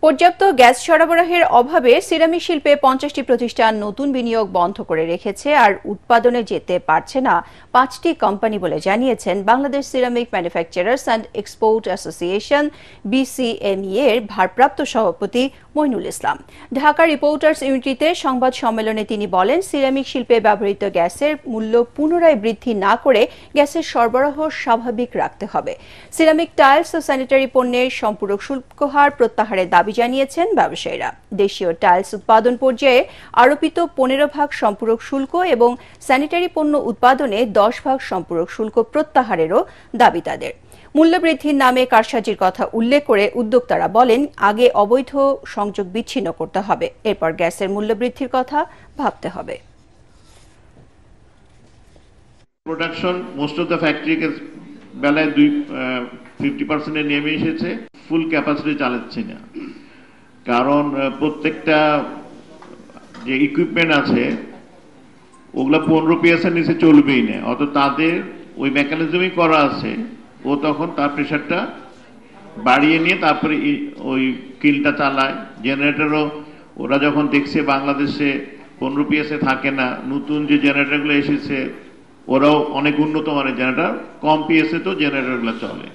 পর্যাপ্ত গ্যাস সরবরাহের অভাবে সিরামিক শিল্পে 50টি প্রতিষ্ঠান নতুন বিনিয়োগ বন্ধ করে রেখেছে আর উৎপাদনে যেতে পারছে না 5টি কোম্পানি বলে জানিয়েছেন Bangladesh ceramic manufacturers and export association BCME এর ভারপ্রাপ্ত সভাপতি মইনুল ইসলাম। ঢাকা রিপোর্টার্স ইউনিটিতে সংবাদ সম্মেলনে তিনি বলেন, সিরামিক শিল্পে ব্যবহৃত গ্যাসের মূল্য পুনরায় বৃদ্ধি না করে গ্যাসের সরবরাহ স্বাভাবিক রাখতে হবে। সিরামিক টাইলস ও স্যানিটারি পণ্যের সম্পূরক শুল্ক হার প্রত্যাহারের দাবি জানিয়েছেন ব্যবসায়ীরা। দেশীয় টাইলস উৎপাদন পর্যায়ে আরোপিত 15% সম্পূরক শুল্ক এবং স্যানিটারি পণ্য উৎপাদনে 10% সম্পূরক শুল্ক প্রত্যাহারেরও দাবি তাদের। মূল্যবৃদ্ধির নামে কারসাজির কথা উল্লেখ করে উদ্যোক্তারা বলেন, আগে অবৈধ সংযোগ বিচ্ছিন্ন করতে হবে, এরপর গ্যাসের মূল্যবৃদ্ধির কথা ভাবতে হবে। Production most of the factory বেলায় 50% নেমে এসেছে, ফুল ক্যাপাসিটি চালাচ্ছে না। কারণ প্রত্যেকটা যে ইকুইপমেন্ট আছে ওগুলা 15 PS এর নিচে চলবেই না, অত তাদের ওই মেকানিজমই করা আছে। ও তখন তার প্রেশারটা বাড়িয়ে নিয়ে তারপরে ওই কিলটা চালায়। জেনারেটরও ওরা যখন দেখছে বাংলাদেশে 15 PS থাকে না, নতুন যে জেনারেটরগুলো এসেছে ওরাও অনেক উন্নত মানের জেনারেটর, কম PS তো জেনারেটরগুলো চলে।